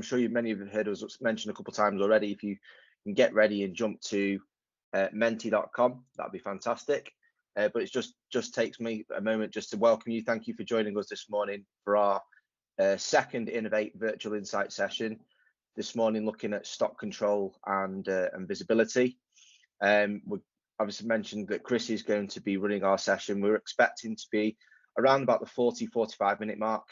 sure many of you have heard us mention a couple of times already. If you can get ready and jump to mentee.com, that'd be fantastic. But it just takes me a moment just to welcome you. Thank you for joining us this morning for our second Innov8 virtual insight session. This morning, looking at stock control and visibility. We obviously mentioned that Chris is going to be running our session. We're expecting to be around about the 40-45 minute mark,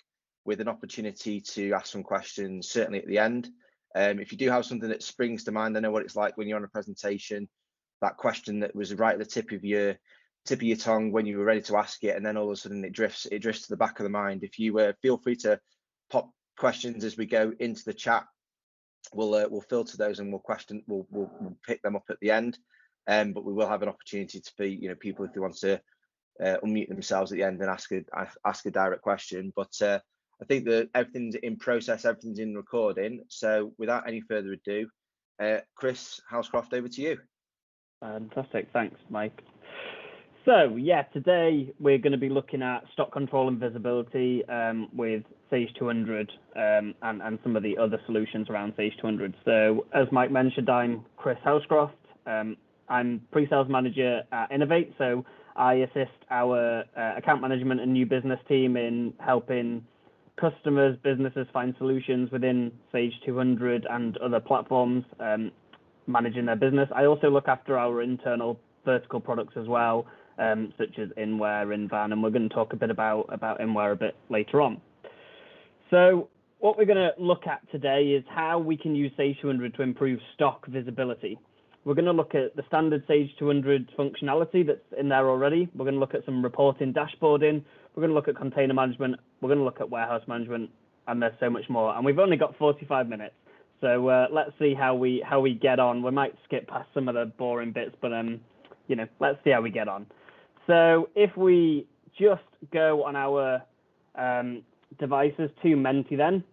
with an opportunity to ask some questions, certainly at the end. If you do have something that springs to mind, I know what it's like when you're on a presentation, that question that was right at the tip of your tongue when you were ready to ask it, and then all of a sudden it drifts to the back of the mind. If you feel free to pop questions as we go into the chat, we'll filter those and we'll pick them up at the end. But we will have an opportunity to be, people, if they want to unmute themselves at the end and ask a direct question. But I think that everything's in process, everything's in recording. So without any further ado, Chris Housecroft, over to you. Fantastic, thanks, Mike. So yeah, today we're going to be looking at stock control and visibility with Sage 200 and some of the other solutions around Sage 200. So as Mike mentioned, I'm Chris Housecroft. I'm pre-sales manager at Innov8. So I assist our account management and new business team in helping customers, businesses find solutions within Sage 200 and other platforms, managing their business. I also look after our internal vertical products as well, such as Inware, Invan, and we're going to talk a bit about Inware a bit later on. So what we're going to look at today is how we can use Sage 200 to improve stock visibility. We're going to look at the standard Sage 200 functionality that's in there already. We're going to look at some reporting, dashboarding. We're going to look at container management. We're going to look at warehouse management, and there's so much more. And we've only got 45 minutes. So let's see how we get on. We might skip past some of the boring bits, but let's see how we get on. So if we just go on our devices to Mentee, then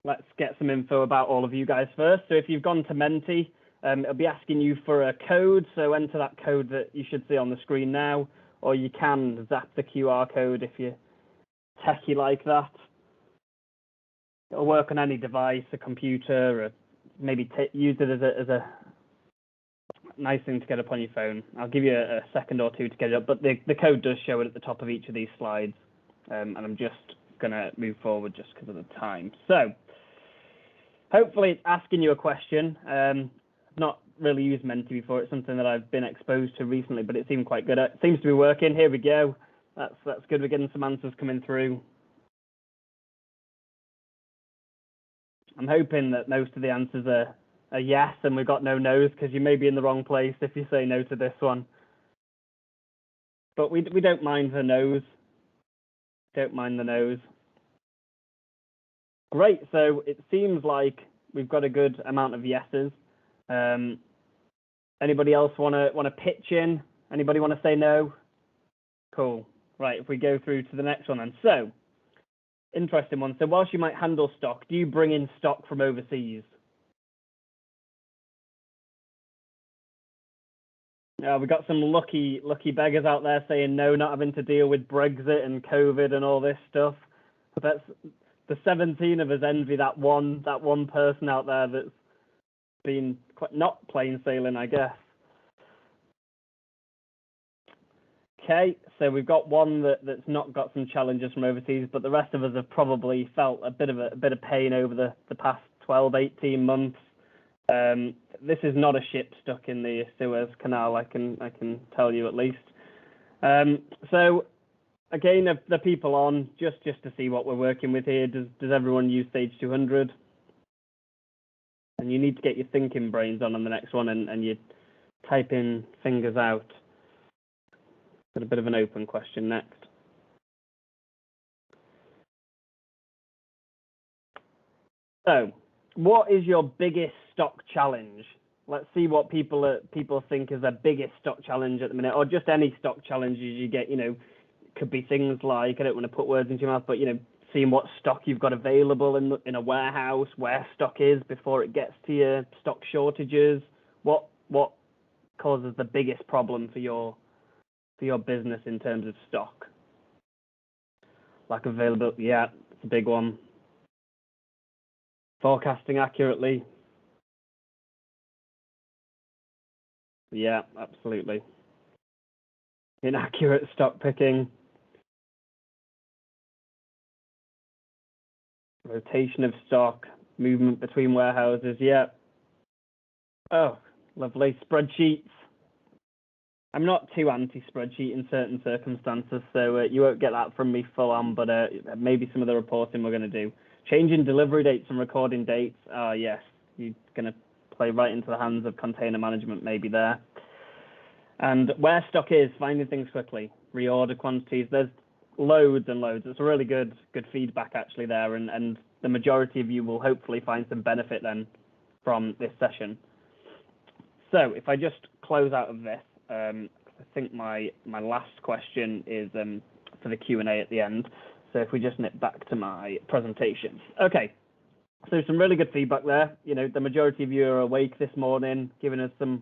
let's get some info about all of you guys first. So if you've gone to Mentee, it'll be asking you for a code. So enter that code that you should see on the screen now, or you can zap the QR code if you're techie like that. It'll work on any device, a computer, or maybe use it as a nice thing to get up on your phone. I'll give you a second or two to get it up, but the code does show it at the top of each of these slides. And I'm just going to move forward just because of the time. So hopefully it's asking you a question. I've not really used Mentee before. It's something that I've been exposed to recently, but it seemed quite good. It seems to be working. Here we go. That's good. We're getting some answers coming through. I'm hoping that most of the answers are yes, and we've got no no's, because you may be in the wrong place if you say no to this one. But we don't mind the no's. Don't mind the no's. Great. So it seems like we've got a good amount of yeses. Anybody else want to pitch in? Anybody want to say no? Cool. Right. If we go through to the next one then. So interesting one. So whilst you might handle stock, do you bring in stock from overseas? We've got some lucky beggars out there saying no, not having to deal with Brexit and COVID and all this stuff. But that's the 17 of us envy that one person out there that's been quite not plain sailing, I guess. Okay, so we've got one that's not got some challenges from overseas, but the rest of us have probably felt a bit of pain over the past 12, 18 months. This is not a ship stuck in the Suez Canal, I can tell you at least. So again, the people on, just to see what we're working with here. Does everyone use Sage 200? And you need to get your thinking brains on the next one, and you type in fingers out. Got a bit of an open question next. So, what is your biggest stock challenge? Let's see what people think is their biggest stock challenge at the minute, or just any stock challenges you get. Could be things like, I don't want to put words into your mouth, but seeing what stock you've got available in a warehouse, where stock is before it gets to you, stock shortages. What causes the biggest problem for your business in terms of stock? Lack of availability, yeah, it's a big one. Forecasting accurately. Yeah, absolutely. Inaccurate stock picking. Rotation of stock, movement between warehouses. Yeah. Oh, lovely. Spreadsheets. I'm not too anti-spreadsheet in certain circumstances, so you won't get that from me full on, but maybe some of the reporting we're going to do. Changing delivery dates and recording dates. Yes, you're going to play right into the hands of container management maybe there. And where stock is, finding things quickly, reorder quantities. There's loads and loads. It's a really good feedback actually there, and the majority of you will hopefully find some benefit then from this session. So if I just close out of this, I think my last question is for the Q&A at the end. So if we just nip back to my presentation. Okay, so some really good feedback there. You know, the majority of you are awake this morning, giving us some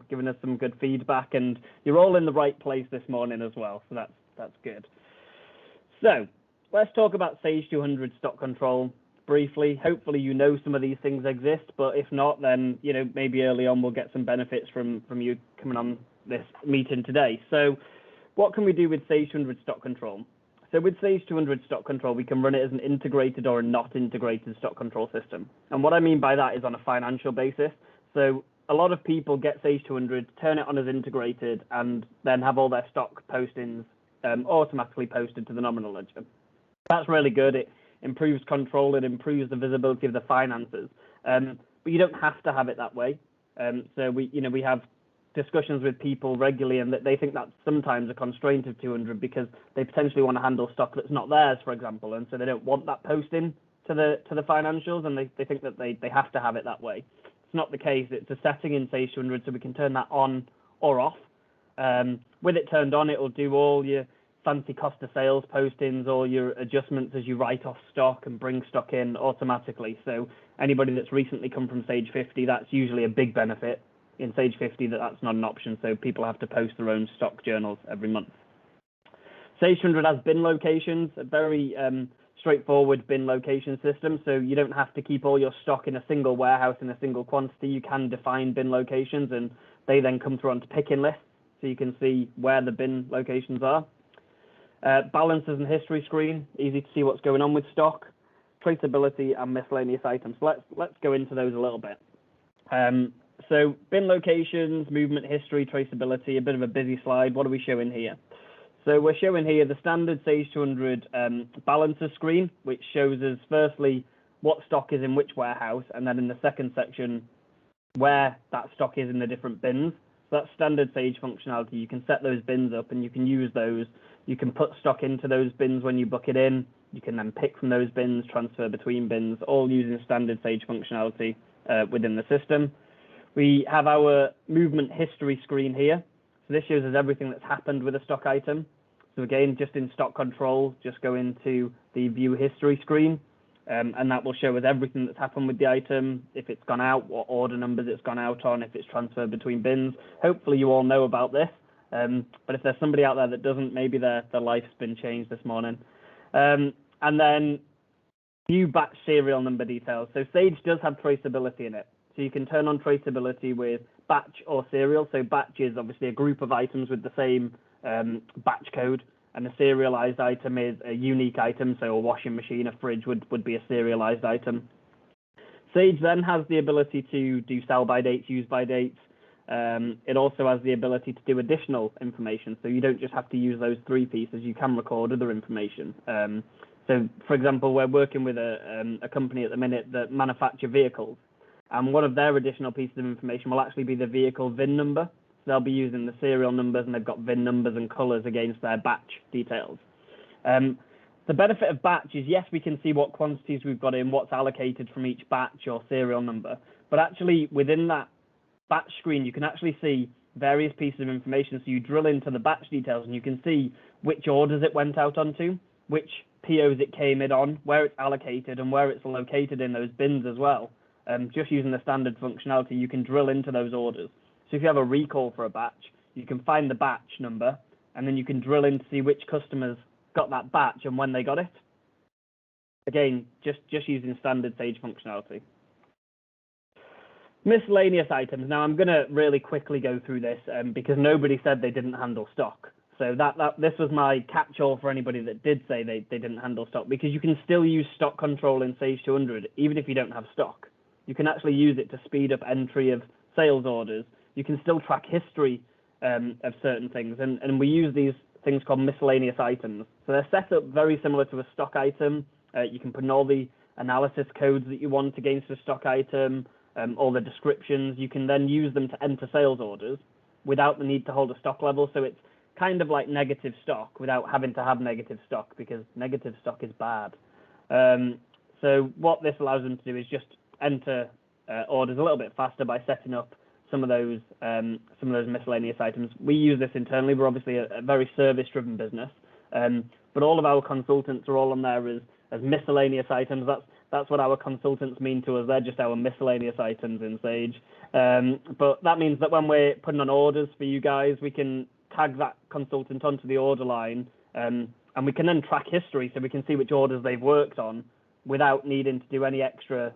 good feedback, and you're all in the right place this morning as well. So that's good. So let's talk about Sage 200 stock control briefly. Hopefully you know some of these things exist, but if not, then you know maybe early on we'll get some benefits from you coming on this meeting today. So what can we do with Sage 200 stock control? So with Sage 200 stock control, we can run it as an integrated or a not integrated stock control system. And what I mean by that is on a financial basis. So a lot of people get Sage 200, turn it on as integrated, and then have all their stock postings automatically posted to the nominal ledger. That's really good. It improves control, it improves the visibility of the finances. But you don't have to have it that way. So we have discussions with people regularly, and that they think that's sometimes a constraint of 200 because they potentially want to handle stock that's not theirs, for example, and so they don't want that posting to the financials, and they think that they have to have it that way. It's not the case. It's a setting in Sage 200, so we can turn that on or off. With it turned on, it will do all your fancy cost of sales postings, all your adjustments as you write off stock and bring stock in automatically. So anybody that's recently come from Sage 50, that's usually a big benefit. In Sage 50, that's not an option, so people have to post their own stock journals every month. Sage 200 has bin locations, a very straightforward bin location system, so you don't have to keep all your stock in a single warehouse in a single quantity. You can define bin locations, and they then come through onto picking lists, so you can see where the bin locations are. Balances and history screen, easy to see what's going on with stock. Traceability and miscellaneous items. So let's go into those a little bit. So bin locations, movement history, traceability, a bit of a busy slide. What are we showing here? So we're showing here the standard Sage 200 balancer screen, which shows us firstly what stock is in which warehouse, and then in the second section where that stock is in the different bins. So that's standard Sage functionality. You can set those bins up and you can use those. You can put stock into those bins when you book it in. You can then pick from those bins, transfer between bins, all using standard Sage functionality within the system. We have our movement history screen here. So this shows us everything that's happened with a stock item. So again, just in stock control, just go into the view history screen, and that will show us everything that's happened with the item, if it's gone out, what order numbers it's gone out on, if it's transferred between bins. Hopefully you all know about this, but if there's somebody out there that doesn't, maybe their life's been changed this morning. And then view batch serial number details. So Sage does have traceability in it. So you can turn on traceability with batch or serial. So batch is obviously a group of items with the same batch code, and a serialized item is a unique item. So a washing machine, a fridge would be a serialized item. Sage then has the ability to do sell by dates, use by dates. It also has the ability to do additional information. So you don't just have to use those three pieces. You can record other information. So for example, we're working with a company at the minute that manufacture vehicles. And one of their additional pieces of information will actually be the vehicle VIN number. So they'll be using the serial numbers, and they've got VIN numbers and colors against their batch details. The benefit of batch is, yes, we can see what quantities we've got in, what's allocated from each batch or serial number. But actually, within that batch screen, you can actually see various pieces of information. So you drill into the batch details, and you can see which orders it went out onto, which POs it came in on, where it's allocated, and where it's located in those bins as well. Just using the standard functionality, you can drill into those orders. So if you have a recall for a batch, you can find the batch number, and then you can drill in to see which customers got that batch and when they got it. Again, just using standard Sage functionality. Miscellaneous items. Now, I'm going to really quickly go through this because nobody said they didn't handle stock. So this was my catch-all for anybody that did say they didn't handle stock, because you can still use stock control in Sage 200 even if you don't have stock. You can actually use it to speed up entry of sales orders. You can still track history of certain things, and we use these things called miscellaneous items. So they're set up very similar to a stock item. You can put in all the analysis codes that you want against a stock item, all the descriptions. You can then use them to enter sales orders without the need to hold a stock level. So it's kind of like negative stock without having to have negative stock, because negative stock is bad. So what this allows them to do is just enter orders a little bit faster by setting up some of those miscellaneous items. We use this internally. We're obviously a very service-driven business, but all of our consultants are all on there as miscellaneous items. That's what our consultants mean to us. They're just our miscellaneous items in Sage. But that means that when we're putting on orders for you guys, we can tag that consultant onto the order line, and we can then track history, so we can see which orders they've worked on without needing to do any extra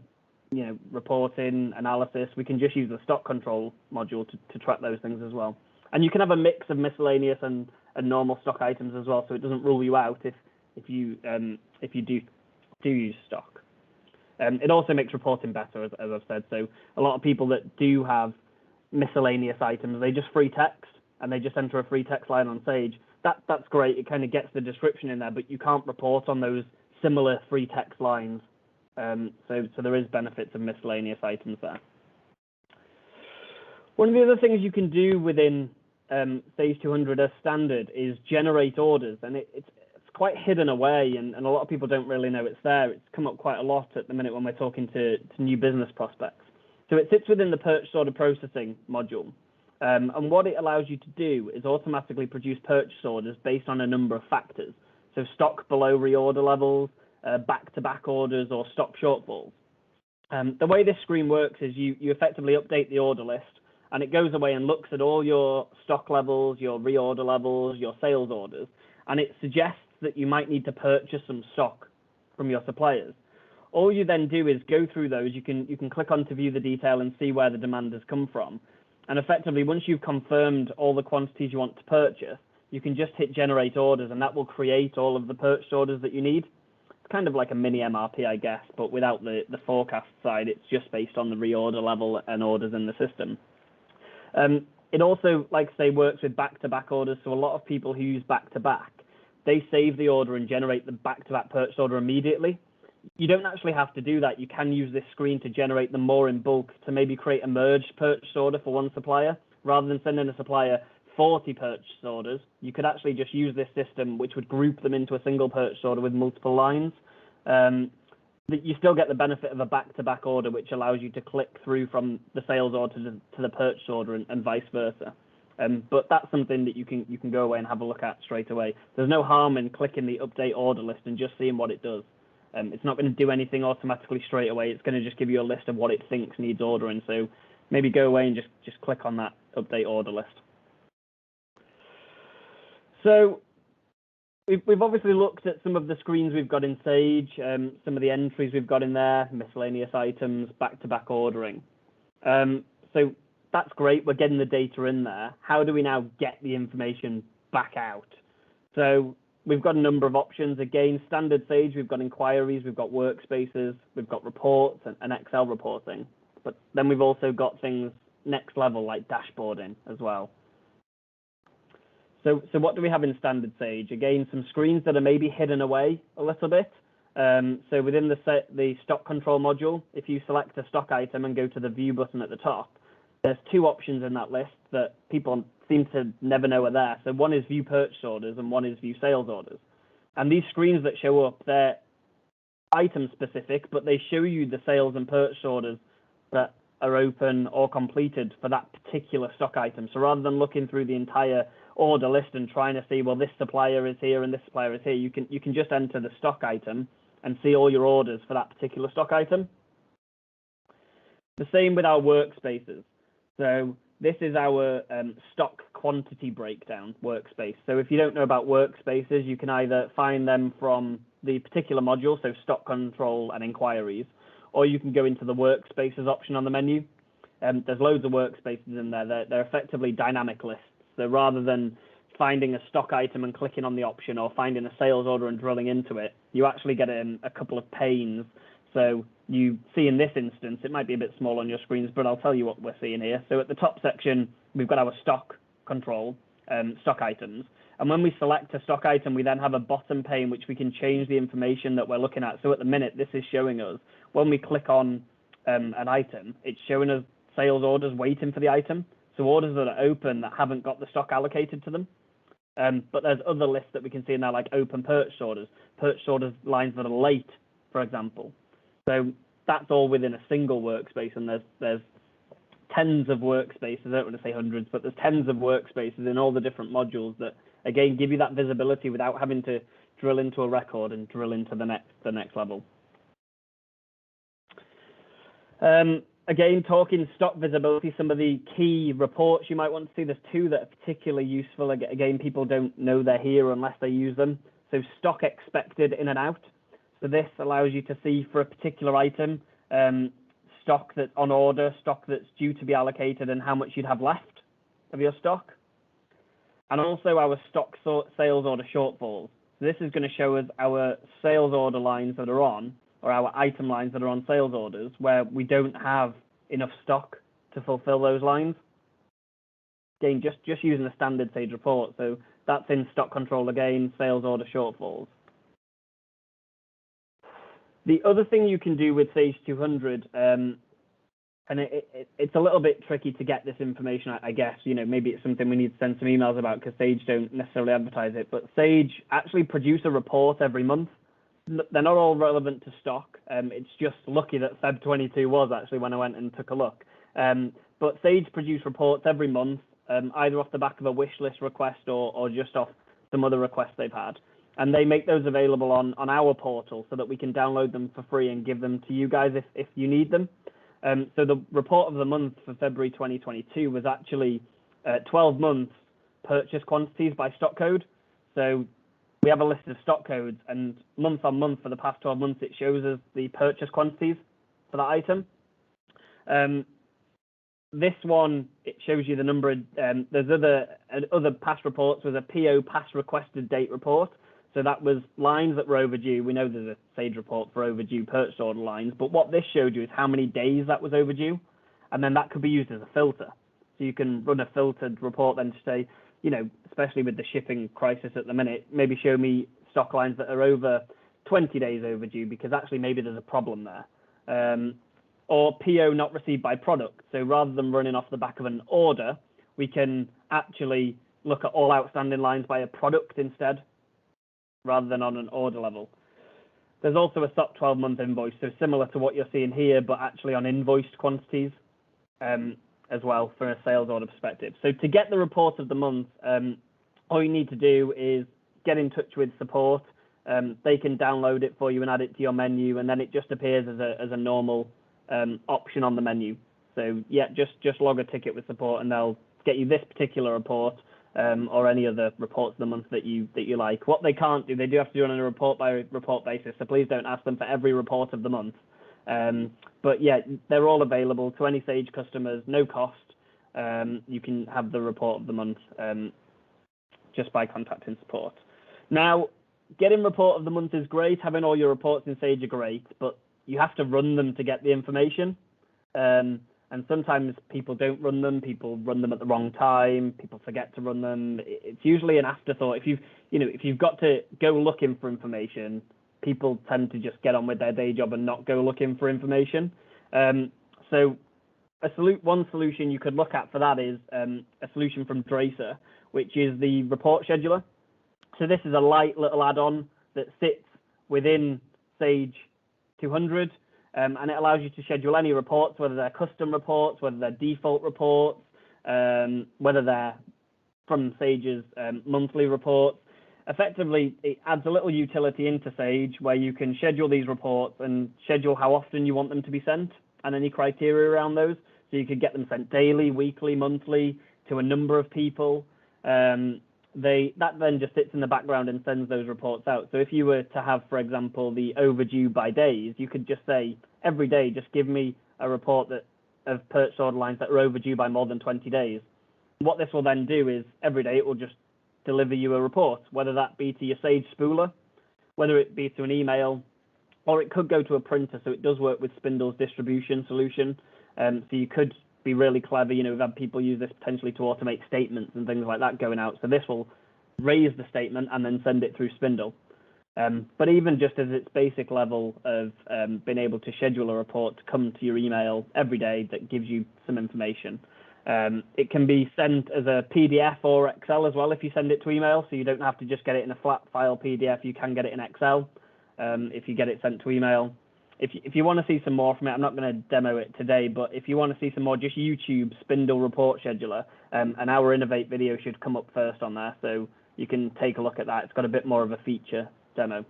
reporting, analysis. We can just use the stock control module to track those things as well. And you can have a mix of miscellaneous and normal stock items as well, so it doesn't rule you out if you do use stock. It also makes reporting better, as I've said. So a lot of people that do have miscellaneous items, they just free text and they just enter a free text line on Sage. That's great. It kind of gets the description in there, but you can't report on those similar free text lines. So there is benefits of miscellaneous items there. One of the other things you can do within Sage 200 as standard is generate orders, and it's quite hidden away, and a lot of people don't really know it's there. It's come up quite a lot at the minute when we're talking to new business prospects. So it sits within the purchase order processing module, and what it allows you to do is automatically produce purchase orders based on a number of factors. So stock below reorder levels, back-to-back orders, or stock shortfalls. The way this screen works is you effectively update the order list, and it goes away and looks at all your stock levels, your reorder levels, your sales orders, and it suggests that you might need to purchase some stock from your suppliers. All you then do is go through those. You can click on to view the detail and see where the demand has come from. And effectively, once you've confirmed all the quantities you want to purchase, you can just hit generate orders, and that will create all of the purchase orders that you need. It's kind of like a mini MRP, I guess, but without the forecast side. It's just based on the reorder level and orders in the system. It also, like I say, works with back-to-back orders. So a lot of people who use back-to-back, they save the order and generate the back-to-back purchase order immediately. You don't actually have to do that. You can use this screen to generate them more in bulk, to maybe create a merged purchase order for one supplier. Rather than sending a supplier 40 purchase orders, you could actually just use this system, which would group them into a single purchase order with multiple lines. You still get the benefit of a back-to-back order, which allows you to click through from the sales order to the purchase order and vice versa. But that's something that you can go away and have a look at straight away. There's no harm in clicking the update order list and just seeing what it does. It's not going to do anything automatically straight away. It's going to just give you a list of what it thinks needs ordering. So maybe go away and just click on that update order list. So we've obviously looked at some of the screens we've got in Sage, some of the entries we've got in there, miscellaneous items, back-to-back ordering. So that's great. We're getting the data in there. How do we now get the information back out? So we've got a number of options. Again, standard Sage, we've got inquiries, we've got workspaces, we've got reports and Excel reporting. But then we've also got things next level like dashboarding as well. So what do we have in standard Sage? Again, some screens that are maybe hidden away a little bit. So within the stock control module, if you select a stock item and go to the view button at the top, there's two options in that list that people seem to never know are there. So one is view purchase orders and one is view sales orders. And these screens that show up, they're item specific, but they show you the sales and purchase orders that are open or completed for that particular stock item. So rather than looking through the entire order list and trying to see, well, this supplier is here and this supplier is here, you can just enter the stock item and see all your orders for that particular stock item. The same with our workspaces. So this is our stock quantity breakdown workspace. So if you don't know about workspaces, you can either find them from the particular module, so stock control and inquiries, or you can go into the workspaces option on the menu. there's loads of workspaces in there. They're effectively dynamic lists. So rather than finding a stock item and clicking on the option, or finding a sales order and drilling into it, you actually get a couple of panes. So you see in this instance, it might be a bit small on your screens, but I'll tell you what we're seeing here. So at the top section, we've got our stock control, stock items. And when we select a stock item, we then have a bottom pane which we can change the information that we're looking at. So at the minute, this is showing us, when we click on an item, it's showing us sales orders waiting for the item. So orders that are open that haven't got the stock allocated to them. But there's other lists that we can see in there, like open purchase orders lines that are late, for example. So that's all within a single workspace, and there's tens of workspaces. I don't want to say hundreds, but there's tens of workspaces in all the different modules that, again, give you that visibility without having to drill into a record and drill into the next level. Again, talking stock visibility, some of the key reports you might want to see, there's two that are particularly useful. Again, people don't know they're here unless they use them. So stock expected in and out. So this allows you to see for a particular item, stock that's on order, stock that's due to be allocated, and how much you'd have left of your stock. And also our stock sales order shortfalls. So this is going to show us our sales order lines that are on, or our item lines that are on sales orders, where we don't have enough stock to fulfill those lines. Again, just using a standard Sage report. So that's in stock control again, sales order shortfalls. The other thing you can do with Sage 200, and it's a little bit tricky to get this information, I guess, maybe it's something we need to send some emails about because Sage don't necessarily advertise it, but Sage actually produce a report every month. They're not all relevant to stock. It's just lucky that Feb 22 was actually when I went and took a look. But Sage produce reports every month, either off the back of a wish list request or just off some other requests they've had. And they make those available on our portal so that we can download them for free and give them to you guys if you need them. So the report of the month for February 2022 was actually 12 months purchase quantities by stock code. So we have a list of stock codes, and month on month for the past 12 months, it shows us the purchase quantities for that item. This one, it shows you the number of, there's other past reports. Was a PO past requested date report. So that was lines that were overdue. We know there's a Sage report for overdue purchase order lines, but what this showed you is how many days that was overdue, and then that could be used as a filter. So you can run a filtered report then to say, especially with the shipping crisis at the minute, maybe show me stock lines that are over 20 days overdue because actually maybe there's a problem there. Or PO not received by product. So rather than running off the back of an order, we can actually look at all outstanding lines by a product instead, rather than on an order level. There's also a SOP 12-month invoice, so similar to what you're seeing here, but actually on invoiced quantities as well for a sales order perspective. So to get the report of the month, all you need to do is get in touch with support. They can download it for you and add it to your menu, and then it just appears as a normal option on the menu. So yeah, just log a ticket with support, and they'll get you this particular report. Or any other reports of the month that you like. What they can't do, they do have to do it on a report by report basis. So please don't ask them for every report of the month. But yeah, they're all available to any Sage customers, no cost. You can have the report of the month just by contacting support. Now, getting report of the month is great. Having all your reports in Sage are great, but you have to run them to get the information. And sometimes people don't run them. People run them at the wrong time. People forget to run them. It's usually an afterthought. If you've got to go looking for information, people tend to just get on with their day job and not go looking for information. So one solution you could look at for that is a solution from Tracer, which is the report scheduler. So this is a light little add-on that sits within Sage 200. And it allows you to schedule any reports, whether they're custom reports, whether they're default reports, whether they're from Sage's monthly reports. Effectively, it adds a little utility into Sage where you can schedule these reports and schedule how often you want them to be sent and any criteria around those. So you could get them sent daily, weekly, monthly to a number of people. That then just sits in the background and sends those reports out. So if you were to have, for example, the overdue by days, you could just say every day, just give me a report that of purchase order lines that are overdue by more than 20 days. What this will then do is every day it will just deliver you a report, whether that be to your Sage spooler, whether it be to an email, or it could go to a printer. So it does work with Spindle's distribution solution. So you could be really clever. We've had people use this potentially to automate statements and things like that going out. So this will raise the statement and then send it through Spindle. But even just as its basic level of being able to schedule a report to come to your email every day that gives you some information. It can be sent as a PDF or Excel as well if you send it to email, so you don't have to just get it in a flat file PDF. You can get it in Excel if you get it sent to email. If you want to see some more from it, I'm not going to demo it today, but if you want to see some more, just YouTube Spindle Report Scheduler, and our Innov8 video should come up first on there, so you can take a look at that. It's got a bit more of a feature demo.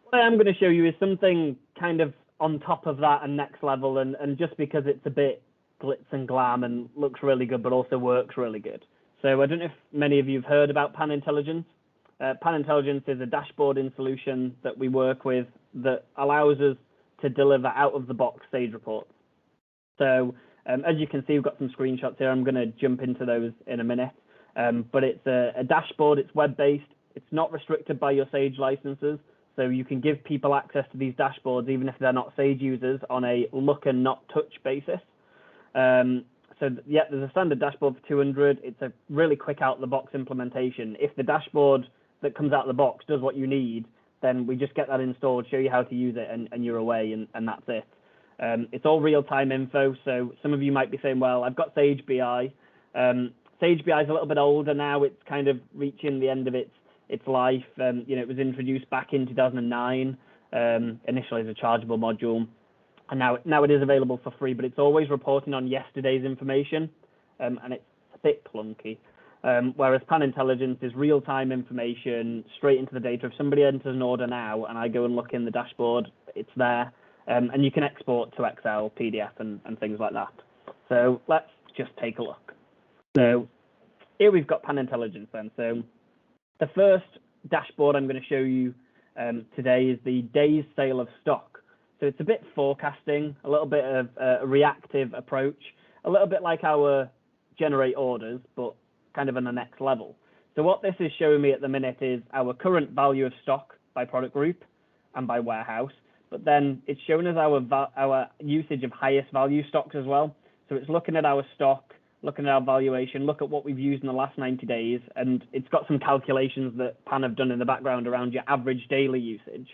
What I am going to show you is something kind of on top of that and next level, and just because it's a bit glitz and glam and looks really good, but also works really good. So I don't know if many of you have heard about Pan Intelligence. Pan Intelligence is a dashboarding solution that we work with that allows us to deliver out-of-the-box Sage reports. So as you can see, we've got some screenshots here. I'm going to jump into those in a minute. But it's a dashboard. It's web-based. It's not restricted by your Sage licenses. So you can give people access to these dashboards, even if they're not Sage users, on a look and not touch basis. So yeah, there's a standard dashboard for 200. It's a really quick out-of-the-box implementation. If the dashboard that comes out of the box does what you need, then we just get that installed, show you how to use it, and you're away, and that's it. It's all real-time info. So some of you might be saying, well, I've got Sage BI. Sage BI is a little bit older now. It's kind of reaching the end of its life. It was introduced back in 2009, initially as a chargeable module, and now it is available for free. But it's always reporting on yesterday's information, and it's a bit clunky. Whereas Pan Intelligence is real-time information straight into the data. If somebody enters an order now and I go and look in the dashboard, it's there, and you can export to Excel, PDF, and things like that. So let's just take a look. So here we've got Pan Intelligence then. So the first dashboard I'm going to show you today is the days sale of stock. So it's a bit forecasting, a little bit of a reactive approach, a little bit like our generate orders, but kind of on the next level. So what this is showing me at the minute is our current value of stock by product group and by warehouse, but then it's showing us our usage of highest value stocks as well. So it's looking at our stock, looking at our valuation, look at what we've used in the last 90 days, and it's got some calculations that Pan have done in the background around your average daily usage.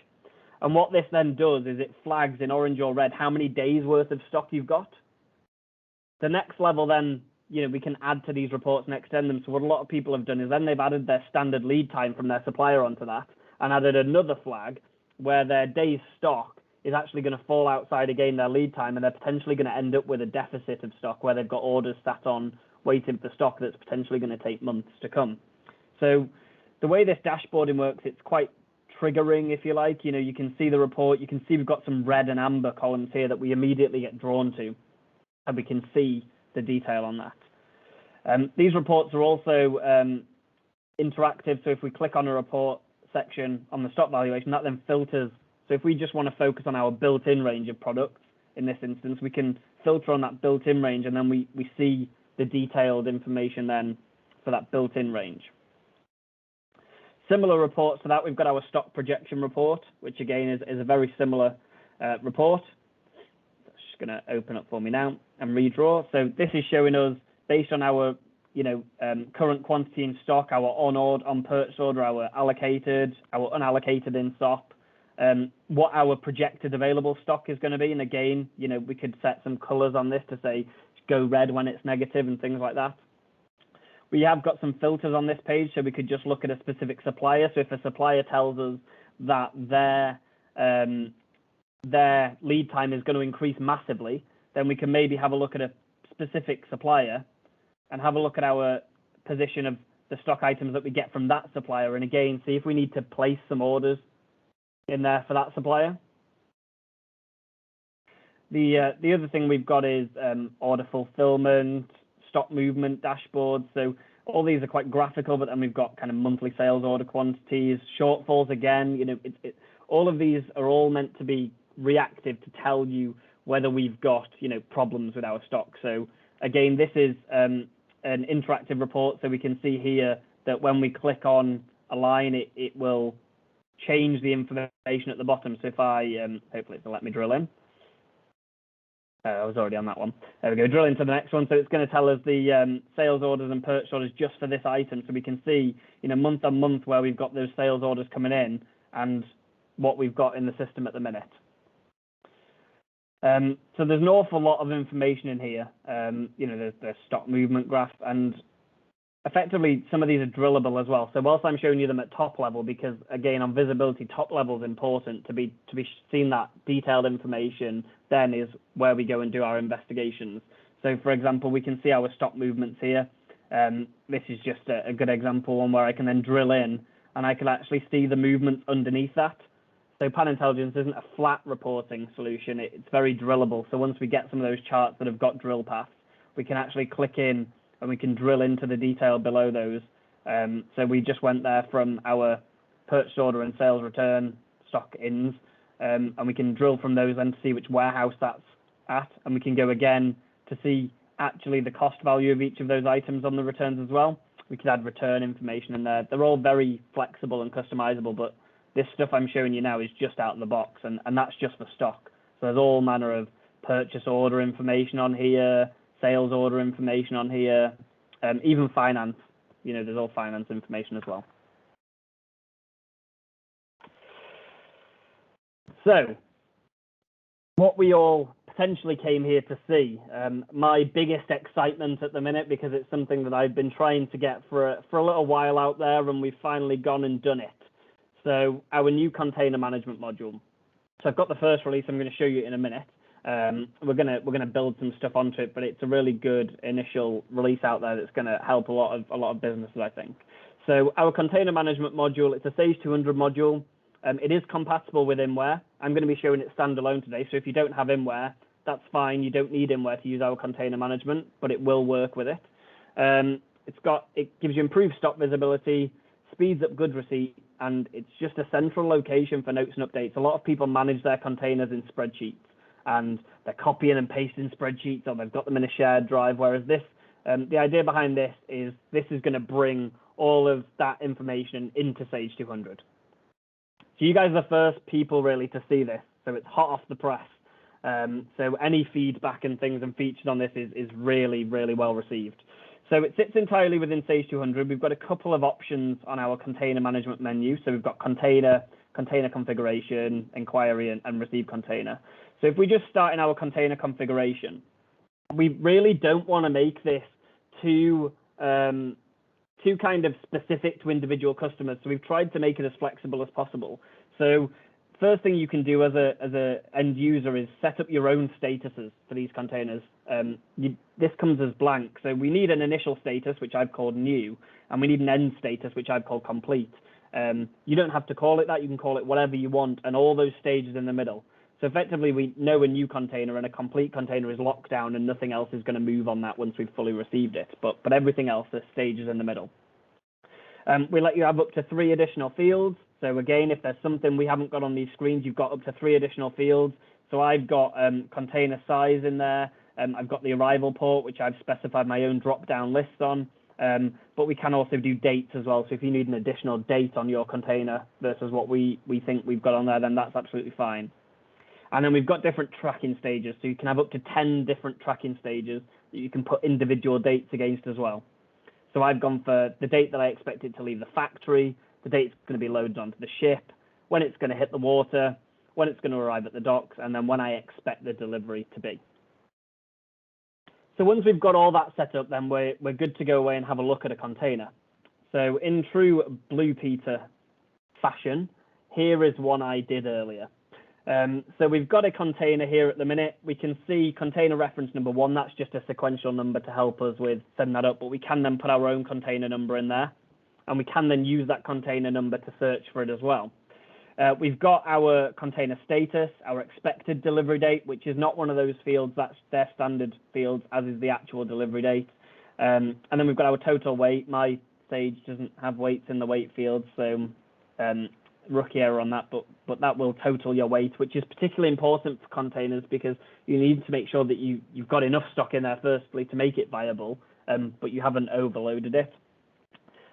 And what this then does is it flags in orange or red how many days worth of stock you've got. The next level then, we can add to these reports and extend them. So what a lot of people have done is then they've added their standard lead time from their supplier onto that and added another flag where their day's stock is actually going to fall outside again their lead time, and they're potentially going to end up with a deficit of stock where they've got orders sat on waiting for stock that's potentially going to take months to come. So the way this dashboarding works, it's quite triggering, if you like. You can see the report, you can see we've got some red and amber columns here that we immediately get drawn to, and we can see the detail on that. These reports are also interactive, so if we click on a report section on the stock valuation, that then filters. So if we just want to focus on our built-in range of products, in this instance, we can filter on that built-in range, and then we see the detailed information then for that built-in range. Similar reports to that, we've got our stock projection report, which again is a very similar report. It's just going to open up for me now and redraw. So this is showing us, based on our current quantity in stock, our on purchase order, our allocated, our unallocated in SOP, what our projected available stock is going to be. And again, we could set some colors on this to say go red when it's negative and things like that. We have got some filters on this page, so we could just look at a specific supplier. So if a supplier tells us that their lead time is going to increase massively, then we can maybe have a look at a specific supplier and have a look at our position of the stock items that we get from that supplier, and again, see if we need to place some orders in there for that supplier. The other thing we've got is order fulfillment, stock movement dashboards. So all these are quite graphical, but then we've got kind of monthly sales order quantities, shortfalls again. All of these are all meant to be reactive to tell you whether we've got, problems with our stock. So again, this is an interactive report. So we can see here that when we click on a line, it will change the information at the bottom. So if I, hopefully it'll let me drill in. I was already on that one. There we go, drill into the next one. So it's going to tell us the sales orders and purchase orders just for this item. So we can see, month on month where we've got those sales orders coming in and what we've got in the system at the minute. So there's an awful lot of information in here. There's stock movement graph, and effectively some of these are drillable as well. So whilst I'm showing you them at top level, because again on visibility, top level is important to be seeing that detailed information, then is where we go and do our investigations. So for example, we can see our stock movements here. This is just a good example, one where I can then drill in and I can actually see the movements underneath that. So Pan Intelligence isn't a flat reporting solution, it's very drillable. So once we get some of those charts that have got drill paths, we can actually click in and we can drill into the detail below those. So we just went there from our purchase order and sales return stock ins, and we can drill from those and see which warehouse that's at, and we can go again to see actually the cost value of each of those items on the returns as well. We could add return information in there. They're all very flexible and customizable, but this stuff I'm showing you now is just out of the box, and that's just for stock. So there's all manner of purchase order information on here, sales order information on here, even finance. There's all finance information as well. So what we all potentially came here to see, my biggest excitement at the minute, because it's something that I've been trying to get for a little while out there, and we've finally gone and done it. So our new container management module. So I've got the first release I'm going to show you in a minute. We're gonna build some stuff onto it, but it's a really good initial release out there that's going to help a lot of businesses, I think. So our container management module, it's a Sage 200 module. It is compatible with InWare. I'm going to be showing it standalone today. So if you don't have InWare, that's fine. You don't need InWare to use our container management, but it will work with it. It gives you improved stock visibility, speeds up goods receipt, and it's just a central location for notes and updates. A lot of people manage their containers in spreadsheets, and they're copying and pasting spreadsheets, or they've got them in a shared drive, whereas this, the idea behind this is going to bring all of that information into Sage 200. So you guys are the first people really to see this, so it's hot off the press. So any feedback and things and features on this is really, really well received. So it sits entirely within Sage 200. We've got a couple of options on our container management menu. So we've got container configuration, inquiry, and receive container. So if we just start in our container configuration, we really don't want to make this too kind of specific to individual customers. So we've tried to make it as flexible as possible. So first thing you can do as a end user is set up your own statuses for these containers. This comes as blank. So we need an initial status, which I've called new, and we need an end status, which I've called complete. You don't have to call it that. You can call it whatever you want, and all those stages in the middle. So effectively, we know a new container and a complete container is locked down, and nothing else is going to move on that once we've fully received it. But everything else, there's stages in the middle. We let you have up to 3 additional fields. So again, if there's something we haven't got on these screens, you've got up to 3 additional fields. So I've got container size in there. I've got the arrival port, which I've specified my own drop-down list on. But we can also do dates as well. So if you need an additional date on your container versus what we think we've got on there, then that's absolutely fine. And then we've got different tracking stages. So you can have up to 10 different tracking stages that you can put individual dates against as well. So I've gone for the date that I expect it to leave the factory, the date it's going to be loaded onto the ship, when it's going to hit the water, when it's going to arrive at the docks, and then when I expect the delivery to be. So once we've got all that set up, then we're good to go away and have a look at a container. So in true Blue Peter fashion, here is one I did earlier. So we've got a container here at the minute. We can see container reference number 1. That's just a sequential number to help us with setting that up, but we can then put our own container number in there, and we can then use that container number to search for it as well. We've got our container status, our expected delivery date, which is not one of those fields. That's their standard fields, as is the actual delivery date. And then we've got our total weight. My Sage doesn't have weights in the weight field, so rookie error on that, but that will total your weight, which is particularly important for containers because you need to make sure that you've got enough stock in there firstly to make it viable, but you haven't overloaded it.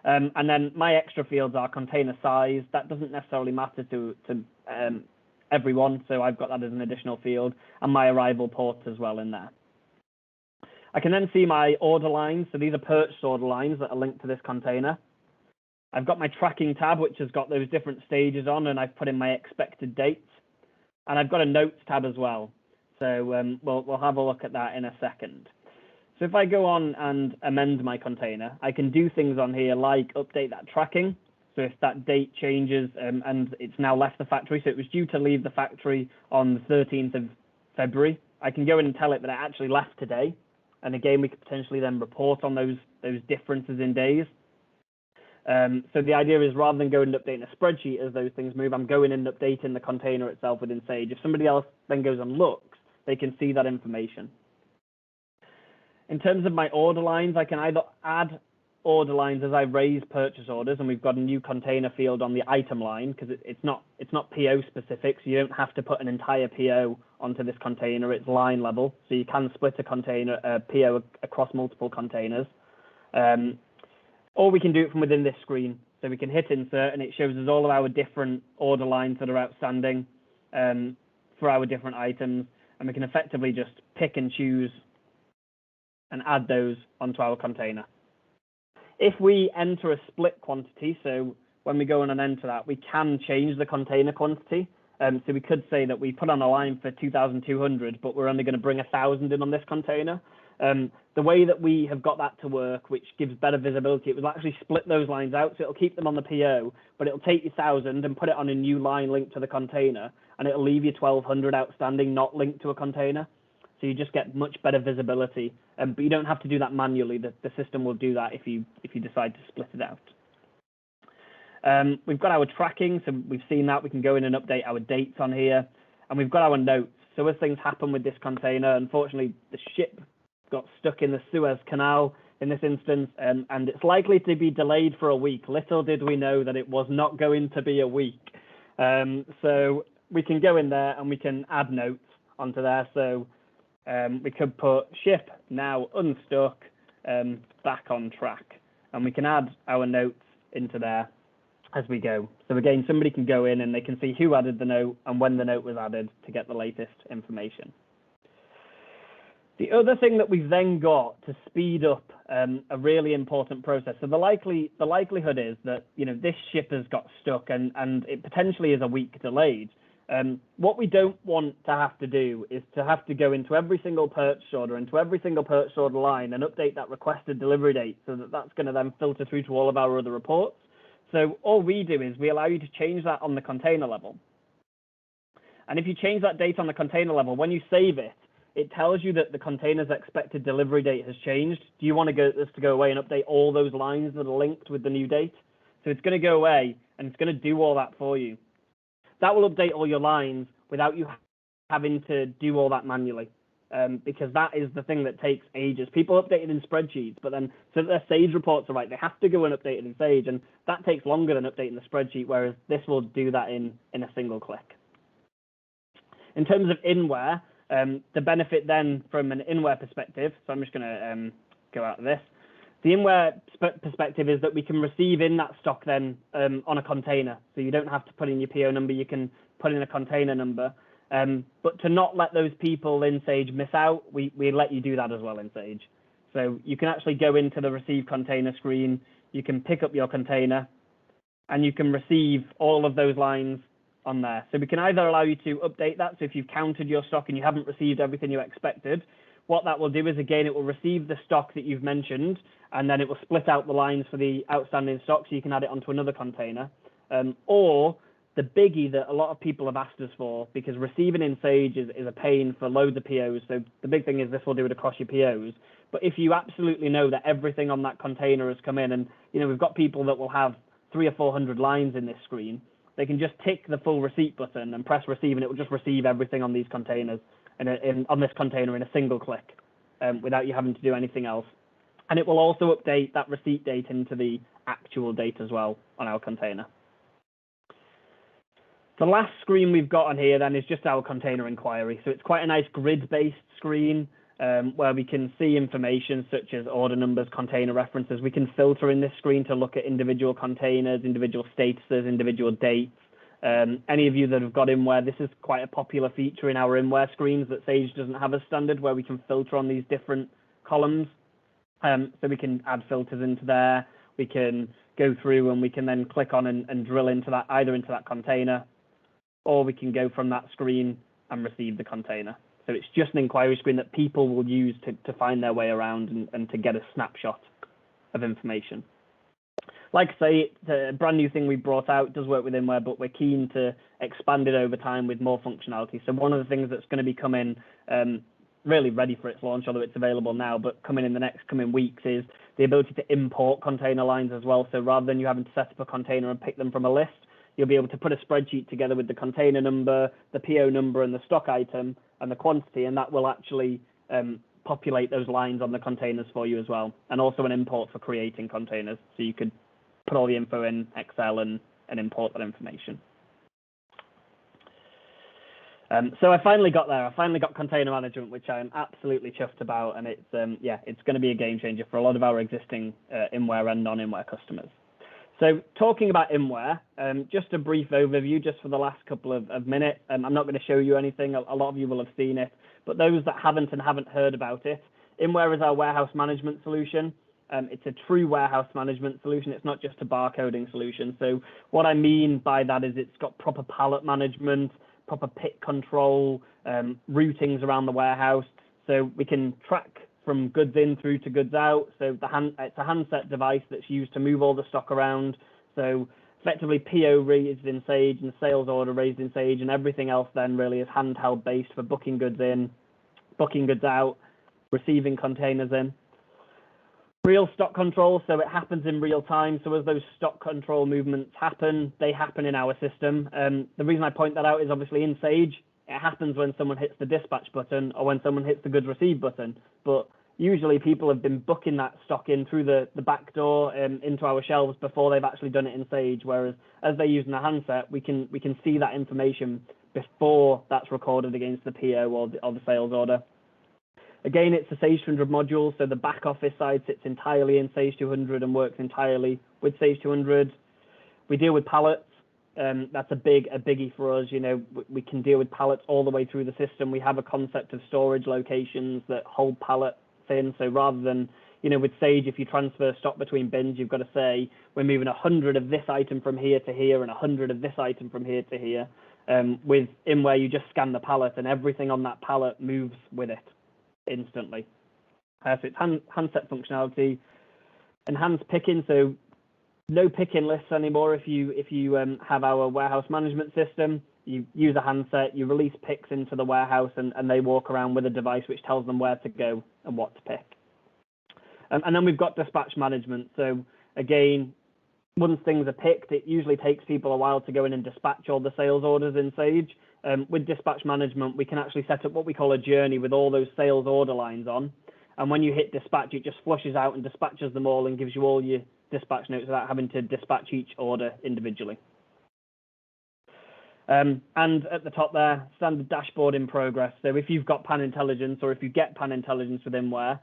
And then my extra fields are container size. That doesn't necessarily matter to everyone, so I've got that as an additional field, and my arrival port as well in there. I can then see my order lines. So these are purchase order lines that are linked to this container. I've got my tracking tab, which has got those different stages on, and I've put in my expected dates. And I've got a notes tab as well. So we'll have a look at that in a second. So if I go on and amend my container, I can do things on here like update that tracking. So if that date changes and it's now left the factory, so it was due to leave the factory on the 13th of February, I can go in and tell it that it actually left today. And again, we could potentially then report on those differences in days. So the idea is rather than going and updating a spreadsheet as those things move, I'm going and updating the container itself within Sage. If somebody else then goes and looks, they can see that information. In terms of my order lines, I can either add order lines as I raise purchase orders, and we've got a new container field on the item line because it's not PO specific, so you don't have to put an entire PO onto this container. It's line level, so you can split a PO across multiple containers. Or we can do it from within this screen. So we can hit insert, and it shows us all of our different order lines that are outstanding for our different items, and we can effectively just pick and choose and add those onto our container. If we enter a split quantity, so when we go in and enter that, we can change the container quantity. So we could say that we put on a line for 2,200, but we're only going to bring 1,000 in on this container. The way that we have got that to work, which gives better visibility, it will actually split those lines out, so it'll keep them on the PO, but it'll take your 1,000 and put it on a new line linked to the container, and it'll leave you 1,200 outstanding not linked to a container. So you just get much better visibility, but you don't have to do that manually. The system will do that if you decide to split it out. We've got our tracking, so we've seen that. We can go in and update our dates on here, and we've got our notes. So as things happen with this container, unfortunately, the ship got stuck in the Suez Canal in this instance, and it's likely to be delayed for a week. Little did we know that it was not going to be a week. So we can go in there and we can add notes onto there. So we could put ship now unstuck, back on track, and we can add our notes into there as we go. So again, somebody can go in and they can see who added the note and when the note was added to get the latest information. The other thing that we've then got to speed up a really important process. So the likelihood is that this ship has got stuck and it potentially is a week delayed. What we don't want to have to do is to have to go into every single purchase order, into every single purchase order line and update that requested delivery date so that that's going to then filter through to all of our other reports. So all we do is we allow you to change that on the container level. And if you change that date on the container level, when you save it, it tells you that the container's expected delivery date has changed. Do you want this to go away and update all those lines that are linked with the new date? So it's going to go away and it's going to do all that for you. That will update all your lines without you having to do all that manually, because that is the thing that takes ages. People update it in spreadsheets, but then so that their Sage reports are right, they have to go and update it in Sage, and that takes longer than updating the spreadsheet, whereas this will do that in a single click. In terms of inware, the benefit then from an inware perspective, so I'm just going to go out of this. The inware perspective is that we can receive in that stock then on a container. So you don't have to put in your PO number, you can put in a container number. But to not let those people in Sage miss out, we let you do that as well in Sage. So you can actually go into the receive container screen, you can pick up your container, and you can receive all of those lines on there. So we can either allow you to update that, so if you've counted your stock and you haven't received everything you expected, what that will do is, again, it will receive the stock that you've mentioned, and then it will split out the lines for the outstanding stock so you can add it onto another container. Or the biggie that a lot of people have asked us for, because receiving in Sage is a pain for loads of POs. So the big thing is this will do it across your POs. But if you absolutely know that everything on that container has come in, and we've got people that will have 300 or 400 lines in this screen, they can just tick the full receipt button and press receive, and it will just receive everything on these containers on this container in a single click, without you having to do anything else. And it will also update that receipt date into the actual date as well on our container. The last screen we've got on here then is just our container inquiry. So it's quite a nice grid-based screen where we can see information such as order numbers, container references. We can filter in this screen to look at individual containers, individual statuses, individual dates. Any of you that have got InWare, this is quite a popular feature in our InWare screens that Sage doesn't have as standard, where we can filter on these different columns. So we can add filters into there. We can go through and we can then click on and drill into that, either into that container, or we can go from that screen and receive the container. So it's just an inquiry screen that people will use to find their way around and to get a snapshot of information. Like I say, it's a brand new thing we brought out. It does work with InWare, but we're keen to expand it over time with more functionality. So one of the things that's going to be coming, really ready for its launch, although it's available now, but coming in the next coming weeks, is the ability to import container lines as well. So rather than you having to set up a container and pick them from a list, you'll be able to put a spreadsheet together with the container number, the PO number, and the stock item and the quantity, and that will actually populate those lines on the containers for you as well. And also an import for creating containers, so you could put all the info in Excel and import that information. So I finally got there. I finally got container management, which I'm absolutely chuffed about, and it's yeah, it's going to be a game changer for a lot of our existing InWare and non-InWare customers. So talking about InWare, just a brief overview just for the last couple of minutes. I'm not going to show you anything. A lot of you will have seen it, but those that haven't heard about it, InWare is our warehouse management solution. It's a true warehouse management solution. It's not just a barcoding solution. So what I mean by that is it's got proper pallet management, proper pick control, routings around the warehouse. So we can track from goods in through to goods out. So it's a handset device that's used to move all the stock around. So effectively PO raised in Sage and sales order raised in Sage, and everything else then really is handheld based for booking goods in, booking goods out, receiving containers in. Real stock control, so it happens in real time. So as those stock control movements happen, they happen in our system. The reason I point that out is obviously in Sage, it happens when someone hits the dispatch button or when someone hits the goods received button. But usually people have been booking that stock in through the back door into our shelves before they've actually done it in Sage. Whereas as they're using a handset, we can see that information before that's recorded against the PO or the sales order. Again, it's a Sage 200 module, so the back office side sits entirely in Sage 200 and works entirely with Sage 200. We deal with pallets. That's a biggie for us. You know, we can deal with pallets all the way through the system. We have a concept of storage locations that hold pallets in. So rather than, you know, with Sage, if you transfer stock between bins, you've got to say, we're moving 100 of this item from here to here and 100 of this item from here to here. With InWare, you just scan the pallet and everything on that pallet moves with it instantly. So it's handset functionality, enhanced picking, so no picking lists anymore. If you have our warehouse management system, you use a handset, you release picks into the warehouse, and they walk around with a device which tells them where to go and what to pick. And then we've got dispatch management. So again, once things are picked, it usually takes people a while to go in and dispatch all the sales orders in Sage. With dispatch management, we can actually set up what we call a journey with all those sales order lines on. And when you hit dispatch, it just flushes out and dispatches them all and gives you all your dispatch notes without having to dispatch each order individually. And at the top there, standard dashboard in progress. So if you've got Pan Intelligence or if you get Pan Intelligence with InWare,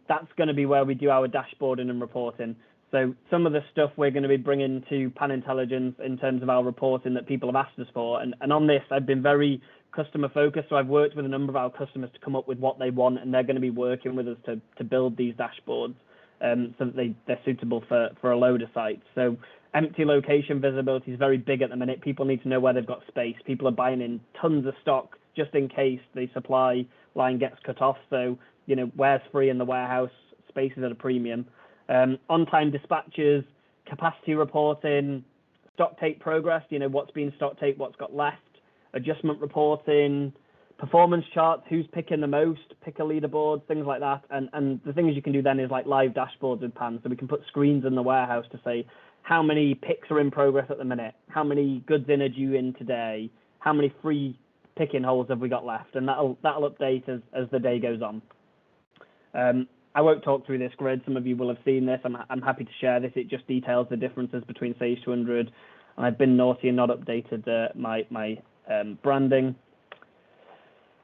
that's going to be where we do our dashboarding and reporting. So some of the stuff we're going to be bringing to Pan Intelligence in terms of our reporting that people have asked us for. And on this, I've been very customer focused. So I've worked with a number of our customers to come up with what they want, and they're going to be working with us to build these dashboards so that they're suitable for a load of sites. So empty location visibility is very big at the minute. People need to know where they've got space. People are buying in tons of stock just in case the supply line gets cut off. So, you know, where's free in the warehouse, space is at a premium. On-time dispatches, capacity reporting, stock take progress, you know, what's been stock take, what's got left, adjustment reporting, performance charts, who's picking the most, pick a leaderboard, things like that. And the things you can do then is like live dashboards with Pan. So we can put screens in the warehouse to say how many picks are in progress at the minute, how many goods in are due in today, how many free picking holes have we got left, and that'll update as the day goes on. I won't talk through this grid. Some of you will have seen this. I'm happy to share this. It just details the differences between Sage 200 and I've been naughty and not updated my branding.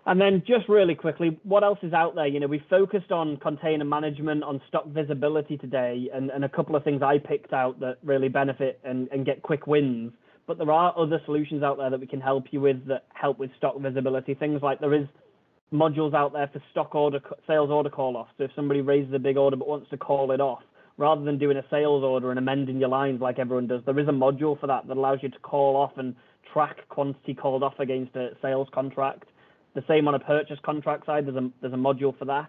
And then just really quickly, what else is out there? You know, we focused on container management, on stock visibility today, and a couple of things I picked out that really benefit and get quick wins. But there are other solutions out there that we can help you with that help with stock visibility. Things like there is modules out there for sales order call off. So if somebody raises a big order but wants to call it off, rather than doing a sales order and amending your lines like everyone does, there is a module for that allows you to call off and track quantity called off against a sales contract. The same on a purchase contract side, there's a module for that.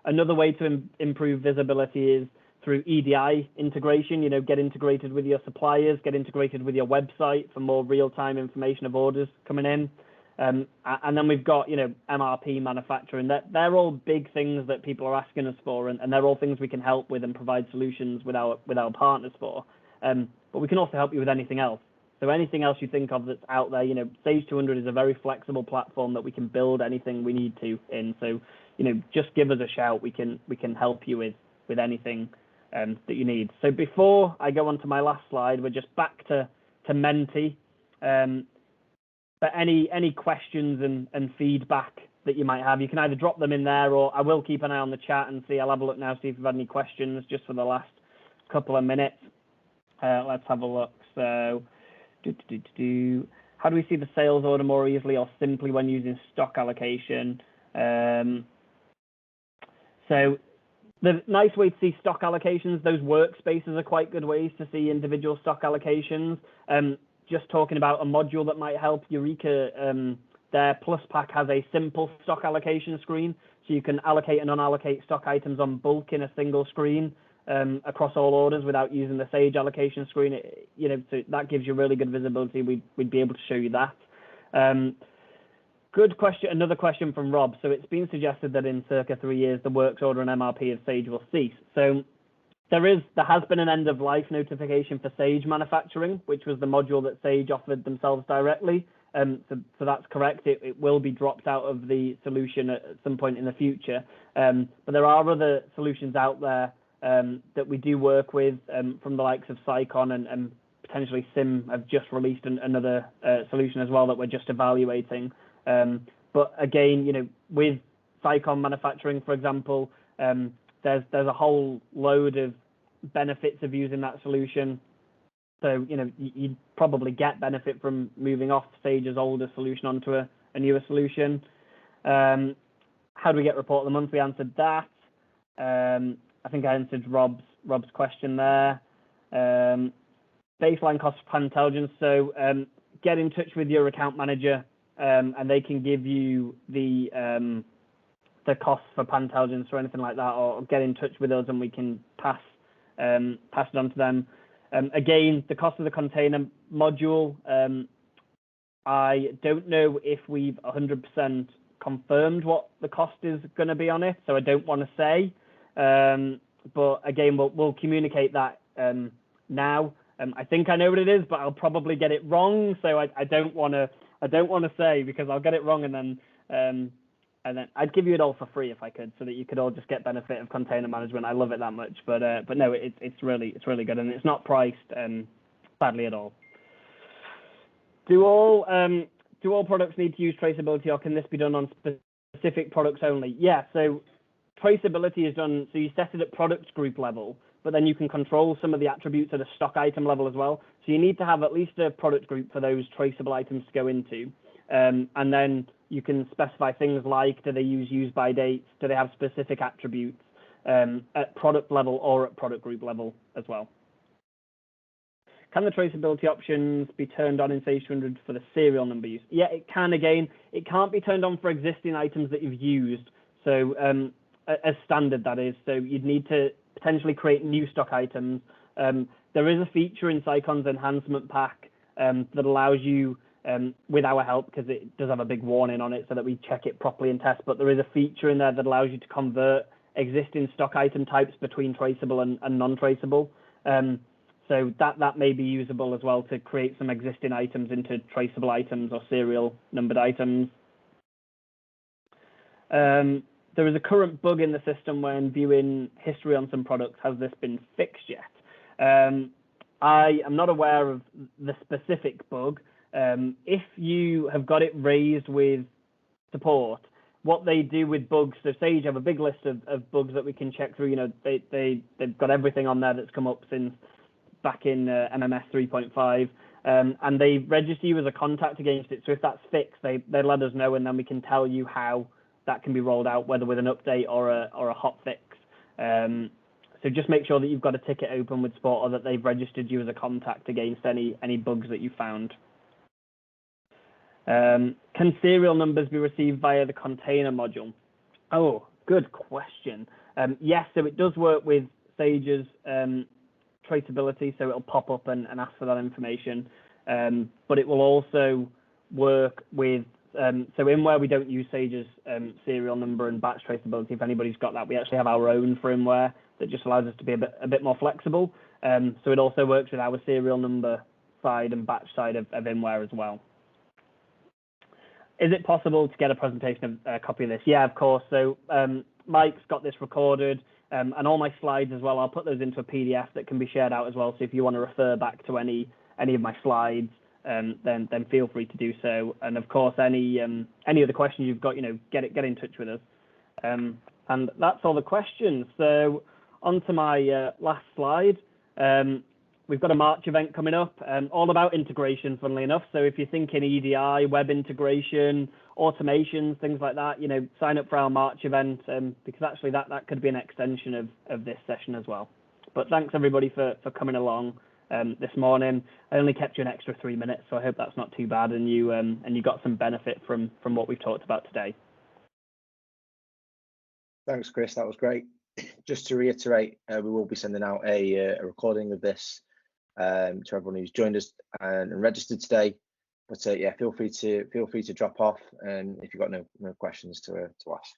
Another way to improve visibility is through EDI integration. You know, get integrated with your suppliers, get integrated with your website for more real-time information of orders coming in. And then we've got, you know, MRP manufacturing. They're all big things that people are asking us for, and they're all things we can help with and provide solutions with our partners for. But we can also help you with anything else. So anything else you think of that's out there, you know, Sage 200 is a very flexible platform that we can build anything we need to in. So, you know, just give us a shout. We can help you with anything that you need. So before I go on to my last slide, we're just back to Mentee. But any questions and feedback that you might have, you can either drop them in there, or I will keep an eye on the chat and see. I'll have a look now, see if we've had any questions just for the last couple of minutes. Let's have a look. So, how do we see the sales order more easily or simply when using stock allocation? So the nice way to see stock allocations, those workspaces are quite good ways to see individual stock allocations. Just talking about a module that might help, Eureka, their Plus Pack has a simple stock allocation screen, so you can allocate and unallocate stock items on bulk in a single screen across all orders without using the Sage allocation screen. You know, so that gives you really good visibility. We'd be able to show you that. Good question. Another question from Rob. So it's been suggested that in circa 3 years, the works order and MRP of Sage will cease. So there has been an end of life notification for Sage manufacturing, which was the module that Sage offered themselves directly. So that's correct. It will be dropped out of the solution at some point in the future. But there are other solutions out there that we do work with from the likes of Sycon and potentially Sim have just released another solution as well that we're just evaluating. But again, you know, with Sycon manufacturing, for example, there's a whole load of benefits of using that solution. So, you know, you'd probably get benefit from moving off Sage's older solution onto a newer solution. How do we get report of the month? We answered that. I think I answered Rob's question there. Baseline cost for Pan Intelligence. So get in touch with your account manager and they can give you the costs for Pan Intelligence or anything like that, or get in touch with us and we can pass it on to them. Again, the cost of the container module, I don't know if we've 100% confirmed what the cost is going to be on it, so I don't want to say. But again, we'll communicate that now. I think I know what it is, but I'll probably get it wrong, so I don't want to say, because I'll get it wrong and then I'd give you it all for free if I could, so that you could all just get benefit of container management. I love it that much, but no, it's really good, and it's not priced badly at all. Do all products need to use traceability, or can this be done on specific products only? Yeah, so traceability is done, so you set it at product group level, but then you can control some of the attributes at a stock item level as well. So you need to have at least a product group for those traceable items to go into. And then you can specify things like, do they use by dates? Do they have specific attributes at product level or at product group level as well? Can the traceability options be turned on in Sage 200 for the serial number use? Yeah, it can. Again, it can't be turned on for existing items that you've used. So as standard, that is. So you'd need to potentially create new stock items. There is a feature in Sycon's enhancement pack that allows you, with our help, because it does have a big warning on it so that we check it properly and test, but there is a feature in there that allows you to convert existing stock item types between traceable and non-traceable. So that may be usable as well to create some existing items into traceable items or serial numbered items. There is a current bug in the system when viewing history on some products. Has this been fixed yet? I am not aware of the specific bug. If you have got it raised with support, what they do with bugs, so Sage have a big list of bugs that we can check through. You know, they've got everything on there that's come up since back in MMS 3.5, and they register you as a contact against it. So if that's fixed, they let us know, and then we can tell you how that can be rolled out, whether with an update or a hot fix. So just make sure that you've got a ticket open with support, or that they've registered you as a contact against any bugs that you found. Can serial numbers be received via the container module? Oh, good question. Yes, so it does work with Sage's traceability, so it'll pop up and ask for that information. But it will also work with, so in where we don't use Sage's serial number and batch traceability, if anybody's got that, we actually have our own firmware that just allows us to be a bit more flexible. So it also works with our serial number side and batch side of Inware as well. Is it possible to get a presentation of a copy of this? Yeah, of course. So Mike's got this recorded, and all my slides as well. I'll put those into a PDF that can be shared out as well. So if you want to refer back to any of my slides, then feel free to do so. And of course, any other questions you've got, get in touch with us. And that's all the questions. So on to my last slide. We've got a March event coming up, all about integration, funnily enough. So if you're thinking EDI, web integration, automations, things like that, sign up for our March event, because actually that could be an extension of this session as well. But thanks everybody for coming along this morning. I only kept you an extra 3 minutes, so I hope that's not too bad, and you got some benefit from what we've talked about today. Thanks, Chris. That was great. Just to reiterate, we will be sending out a recording of this to everyone who's joined us and registered today. But yeah, feel free to drop off, and if you've got no questions to ask.